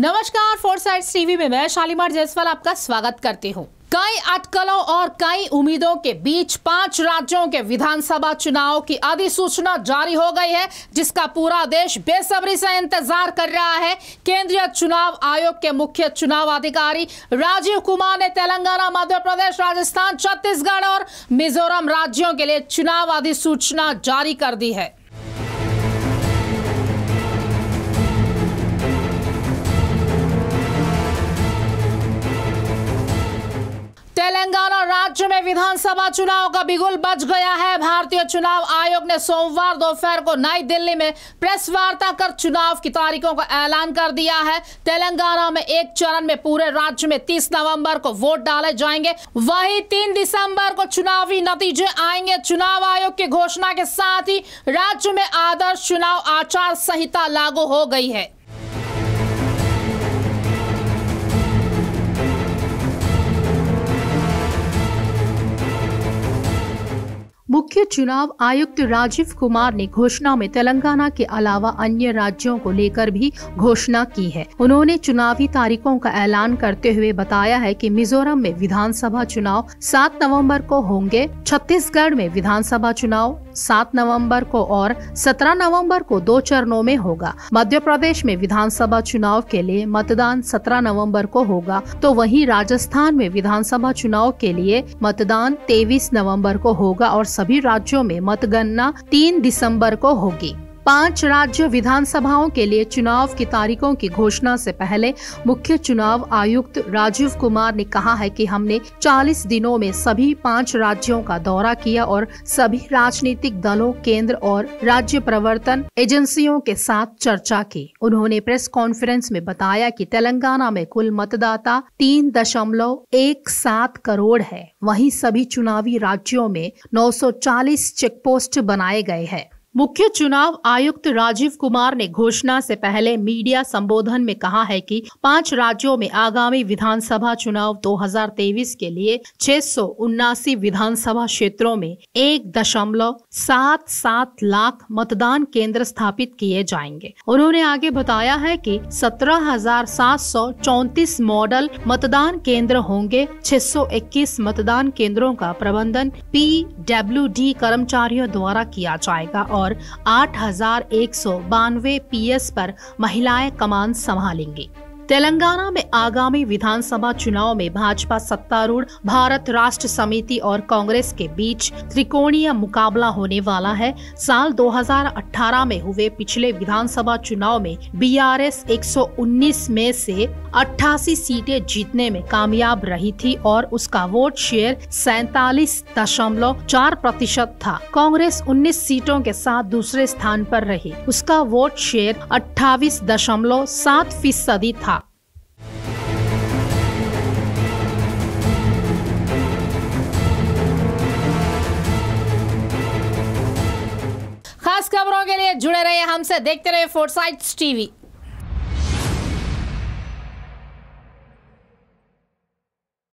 नमस्कार, फोरसाइट्स टीवी में मैं शालीमार जायसवाल आपका स्वागत करती हूँ। कई अटकलों और कई उम्मीदों के बीच 5 राज्यों के विधानसभा चुनाव की अधिसूचना जारी हो गई है, जिसका पूरा देश बेसब्री से इंतजार कर रहा है। केंद्रीय चुनाव आयोग के मुख्य चुनाव अधिकारी राजीव कुमार ने तेलंगाना, मध्य प्रदेश, राजस्थान, छत्तीसगढ़ और मिजोरम राज्यों के लिए चुनाव अधिसूचना जारी कर दी है। तेलंगाना राज्य में विधानसभा चुनाव का बिगुल बज गया है। भारतीय चुनाव आयोग ने सोमवार दोपहर को नई दिल्ली में प्रेस वार्ता कर चुनाव की तारीखों का ऐलान कर दिया है। तेलंगाना में एक चरण में पूरे राज्य में 30 नवंबर को वोट डाले जाएंगे, वहीं 3 दिसंबर को चुनावी नतीजे आएंगे। चुनाव आयोग की घोषणा के साथ ही राज्य में आदर्श चुनाव आचार संहिता लागू हो गई है। मुख्य चुनाव आयुक्त राजीव कुमार ने घोषणा में तेलंगाना के अलावा अन्य राज्यों को लेकर भी घोषणा की है। उन्होंने चुनावी तारीखों का ऐलान करते हुए बताया है कि मिजोरम में विधानसभा चुनाव 7 नवंबर को होंगे, छत्तीसगढ़ में विधानसभा चुनाव 7 नवंबर को और 17 नवंबर को 2 चरणों में होगा। मध्य प्रदेश में विधानसभा चुनाव के लिए मतदान 17 नवंबर को होगा, तो वहीं राजस्थान में विधानसभा चुनाव के लिए मतदान 23 नवंबर को होगा और सभी राज्यों में मतगणना 3 दिसंबर को होगी। 5 राज्य विधानसभाओं के लिए चुनाव की तारीखों की घोषणा से पहले मुख्य चुनाव आयुक्त राजीव कुमार ने कहा है कि हमने 40 दिनों में सभी 5 राज्यों का दौरा किया और सभी राजनीतिक दलों, केंद्र और राज्य प्रवर्तन एजेंसियों के साथ चर्चा की। उन्होंने प्रेस कॉन्फ्रेंस में बताया कि तेलंगाना में कुल मतदाता 3.17 करोड़ है। वहीं सभी चुनावी राज्यों में 940 चेकपोस्ट बनाए गए हैं। मुख्य चुनाव आयुक्त राजीव कुमार ने घोषणा से पहले मीडिया संबोधन में कहा है कि 5 राज्यों में आगामी विधानसभा चुनाव 2023 के लिए 679 विधानसभा क्षेत्रों में 1.77 लाख मतदान केंद्र स्थापित किए जाएंगे। उन्होंने आगे बताया है कि 17,734 मॉडल मतदान केंद्र होंगे। 621 मतदान केंद्रों का प्रबंधन PWD कर्मचारियों द्वारा किया जाएगा और 8,192 PS पर महिलाएं कमान संभालेंगी। तेलंगाना में आगामी विधानसभा चुनाव में भाजपा सत्तारूढ़ भारत राष्ट्र समिति और कांग्रेस के बीच त्रिकोणीय मुकाबला होने वाला है। साल 2018 में हुए पिछले विधानसभा चुनाव में BRS 119 में से 88 सीटें जीतने में कामयाब रही थी और उसका वोट शेयर 47.4% था। कांग्रेस 19 सीटों के साथ दूसरे स्थान पर रही, उसका वोट शेयर 28.7% था। खास खबरों के लिए जुड़े रहिए हमसे, देखते रहिए फोरसाइट्स टीवी।